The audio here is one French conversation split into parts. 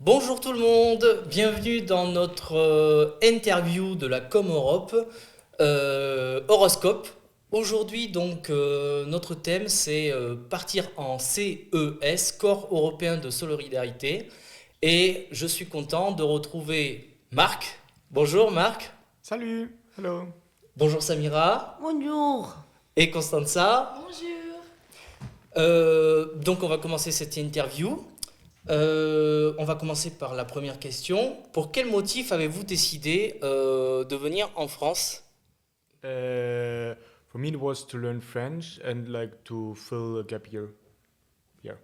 Bonjour tout le monde, bienvenue dans notre interview de la Com Europe, Horoscope. Aujourd'hui donc notre thème c'est partir en CES, Corps européen de solidarité. Et je suis content de retrouver Marc. Bonjour Marc. Salut, hello. Bonjour Samira Bonjour. et Constanza. Bonjour. Donc on va commencer cette interview. On va commencer par la première question. Pour quel motif avez-vous décidé de venir en France? Uh, for me, it was to learn French and like to fill a gap year. Yeah.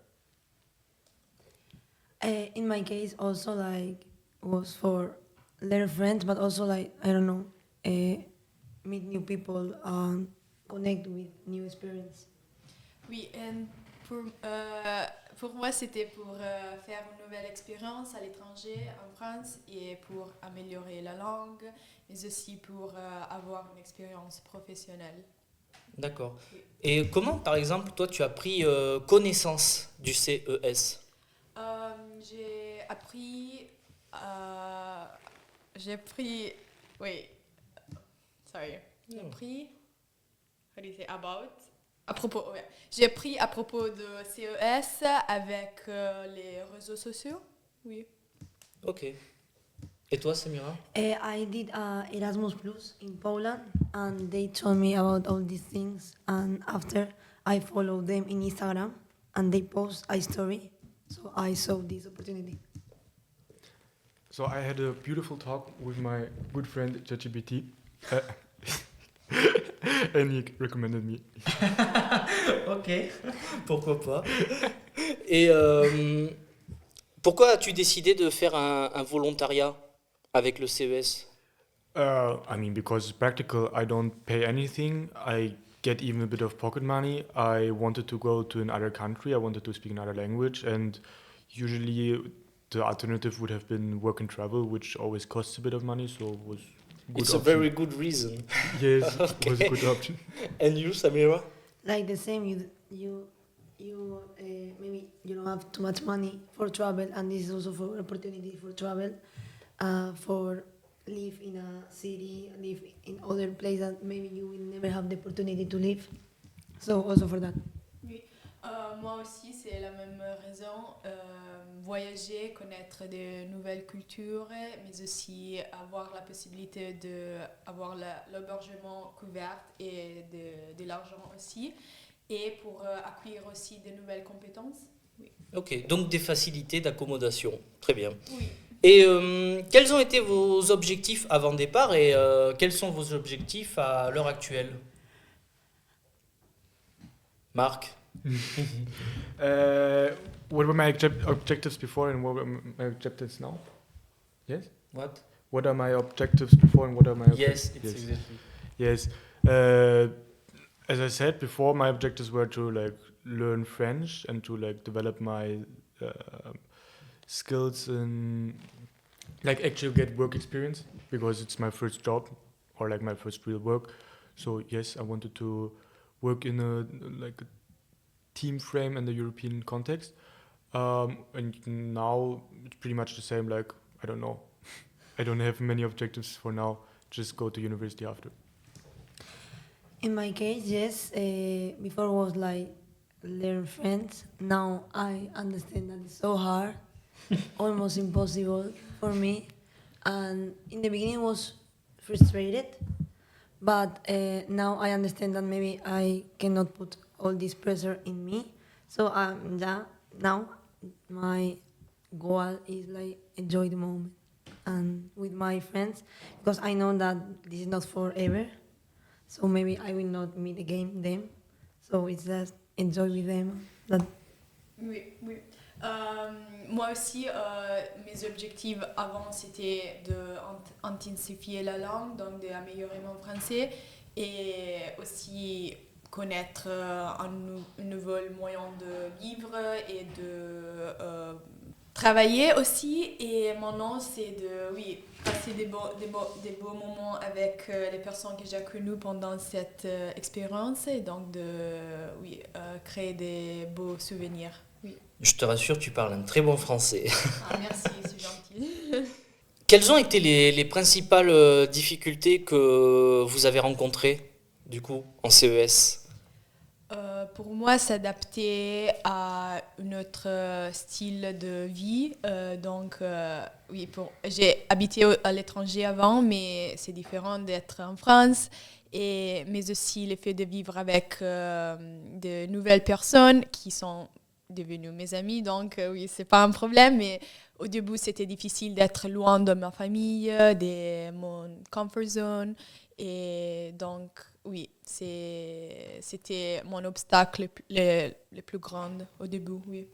In my case, also like was for learn French, but also like I don't know, meet new people and connect with new experience. Oui, pour, pour moi, c'était pour faire une nouvelle expérience à l'étranger, en France, et pour améliorer la langue, mais aussi pour avoir une expérience professionnelle. D'accord. Oui. Et comment, par exemple, toi, tu as pris connaissance du CES? J'ai appris, j'ai pris, oui, sorry, j'ai appris, how do you say, à propos, ouais. J'ai appris à propos de CES avec les réseaux sociaux, oui. Ok. Et toi, Samira? I did Erasmus Plus in Poland, and they told me about all these things. And after I followed them in Instagram, and they post a story, so I saw this opportunity. So I had a beautiful talk with my good friend ChatGPT, uh, and he recommended me. Ok, pourquoi pas. Et pourquoi as-tu décidé de faire un volontariat avec le CES? I mean, because it's practical, I don't pay anything. I get even a bit of pocket money. I wanted to go to another country. I wanted to speak another language, and usually the alternative would have been work and travel, which always costs a bit of money. So it was a good It's a option. very good reason. Yes, it was a Okay. good option. And you, Samira? Like the same, maybe you don't have too much money for travel, and this is also for opportunity for travel, for live in a city, live in other place that maybe you will never have the opportunity to live. So also for that. Oui, moi aussi, c'est la même raison. Voyager, connaître de nouvelles cultures, mais aussi avoir la possibilité d'avoir l'hébergement couvert et de l'argent aussi. Et pour acquérir aussi de nouvelles compétences. Oui. Ok, donc des facilités d'accommodation. Très bien. Oui. Et quels ont été vos objectifs avant départ et quels sont vos objectifs à l'heure actuelle? Marc? What were my objectives before and what were my objectives now? Yes? What? What are my objectives before and what are my Yes, objectives? it's exactly. Yes. As I said before, my objectives were to like learn French and to like develop my skills and like actually get work experience because it's my first job or like my first real work. So yes, I wanted to work in a like a team frame in the European context. And now it's pretty much the same. Like I don't know, I don't have many objectives for now. Just go to university after. In my case, yes. Before was like learn French. Now I understand that it's so hard, almost impossible for me. And in the beginning was frustrated, but now I understand that maybe I cannot put all this pressure in me. So now my goal is like enjoy the moment and with my friends because I know that this is not forever. So maybe I will not meet again them. So it's just enjoy with them. That Oui, oui. Moi aussi, mes objectifs avant, c'était d'intensifier la langue, donc d'améliorer mon français et aussi connaître un nouveau moyen de vivre et de travailler aussi et mon nom c'est de passer des beaux moments avec les personnes que j'ai connues pendant cette expérience et donc de créer des beaux souvenirs. Oui. Je te rassure, tu parles un très bon français. Ah, merci, c'est gentil. Quelles ont été les principales difficultés que vous avez rencontrées, du coup, en CES? Pour moi, s'adapter à un autre style de vie. J'ai habité à l'étranger avant, mais c'est différent d'être en France. Mais aussi le fait de vivre avec de nouvelles personnes qui sont devenues mes amies. Donc, c'est pas un problème. Mais au début, c'était difficile d'être loin de ma famille, de mon comfort zone. Et donc, c'était mon obstacle le plus grand au début, oui.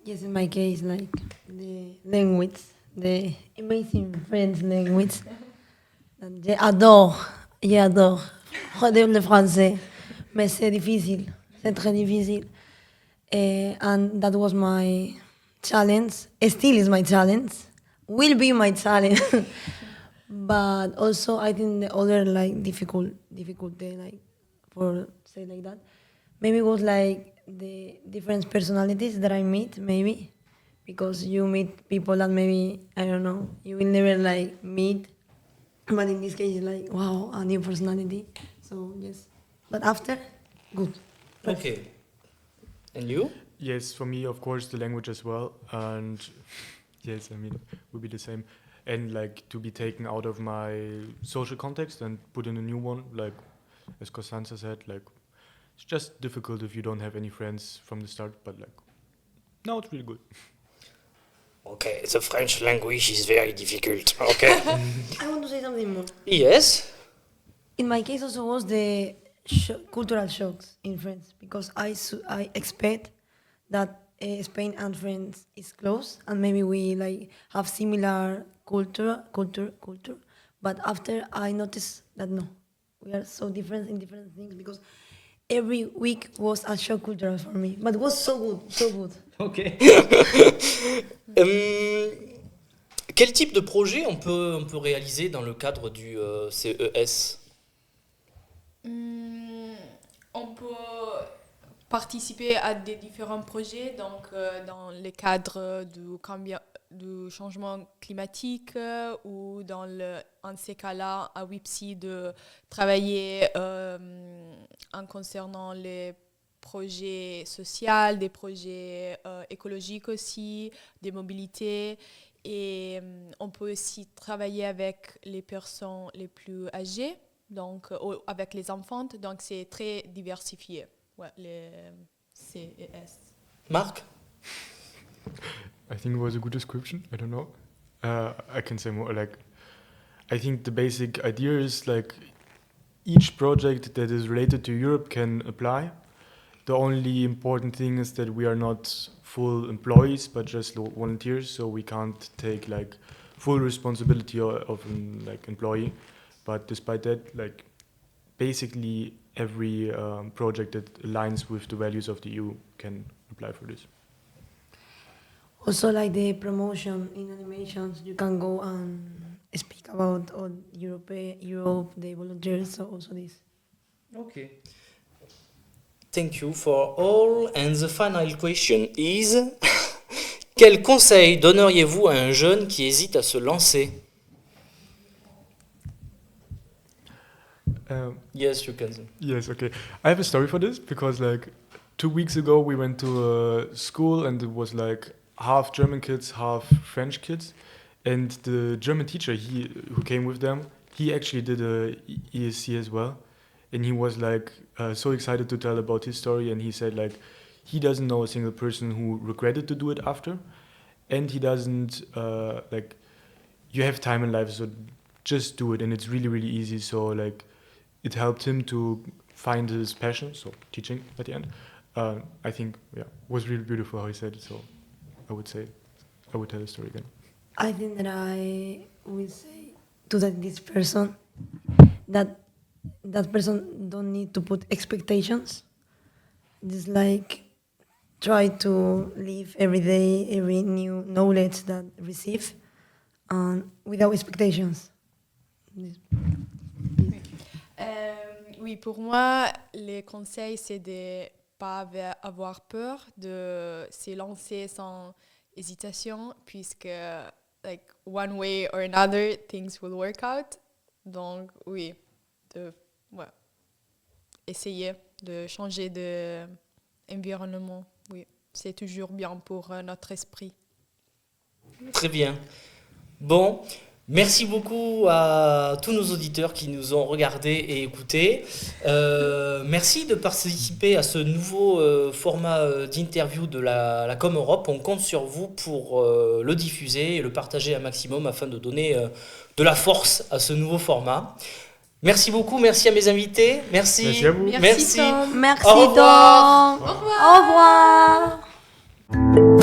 Yes, in my case, like the language, the amazing French language. And j'adore le français, mais c'est difficile, c'est très difficile. And that was my challenge, still is my challenge, will be my challenge. But also, I think the other like difficulty, like for say like that, maybe was like the different personalities that I meet, maybe because you meet people that maybe I don't know you will never like meet, but in this case, like wow, a new personality. So yes, but after, good. Okay. And you? Yes, for me, of course, the language as well. And yes, I mean, it would be the same. And like to be taken out of my social context and put in a new one, like as Costanza said, like it's just difficult if you don't have any friends from the start. But like now it's really good. Okay, the French language is very difficult. Okay. I want to say something more. Yes. In my case, also was the cultural shocks in France because I expect that Spain and France is close and maybe we like have similar culture. But after I noticed that no, we are so different in different things because every week was a shock cultural for me, but it was so good. Ok. Quel type de projet on peut réaliser dans le cadre du CES? On peut participer à des différents projets, donc dans le cadre du changement climatique ou en ces cas-là, à WIPSI, de travailler en concernant les projets sociaux, des projets écologiques aussi, des mobilités. Et on peut aussi travailler avec les personnes les plus âgées, donc avec les enfants, donc c'est très diversifié. Ouais, les CES. Marc? I think it was a good description. I don't know. I can say more. Like, I think the basic idea is like each project that is related to Europe can apply. The only important thing is that we are not full employees, but just volunteers. So we can't take like full responsibility of an like employee. But despite that, like basically every project that aligns with the values of the EU can apply for this. Also, like the promotion in animations, you can go and speak about all Europe, the volunteers, so also this. Okay. Thank you for all. And the final question is quel conseil donneriez-vous à un jeune qui hésite à se lancer? Yes, you can. Yes, okay. I have a story for this because like 2 weeks ago we went to a school and it was like half German kids, half French kids. And the German teacher who came with them, he actually did a ESC as well. And he was like so excited to tell about his story. And he said like he doesn't know a single person who regretted to do it after. And he doesn't like you have time in life, so just do it. And it's really, really easy. So like it helped him to find his passion, so teaching at the end. I think, yeah, it was really beautiful how he said it. So I would tell the story again. I think that I will say to this person that person don't need to put expectations. Just like try to live every day, every new knowledge that receive, without expectations. Oui, pour moi, les conseils, c'est de pas avoir peur, de se lancer sans hésitation, puisque like one way or another, things will work out. Donc oui, ouais, essayer de changer d'environnement. Oui, c'est toujours bien pour notre esprit. Très bien. Bon, merci beaucoup à tous nos auditeurs qui nous ont regardés et écoutés. Merci de participer à ce nouveau format d'interview de la Com Europe. On compte sur vous pour le diffuser et le partager un maximum afin de donner de la force à ce nouveau format. Merci beaucoup, merci à mes invités. Merci. Merci à vous. Merci, Tom. Merci, Au revoir. Tom. Au revoir.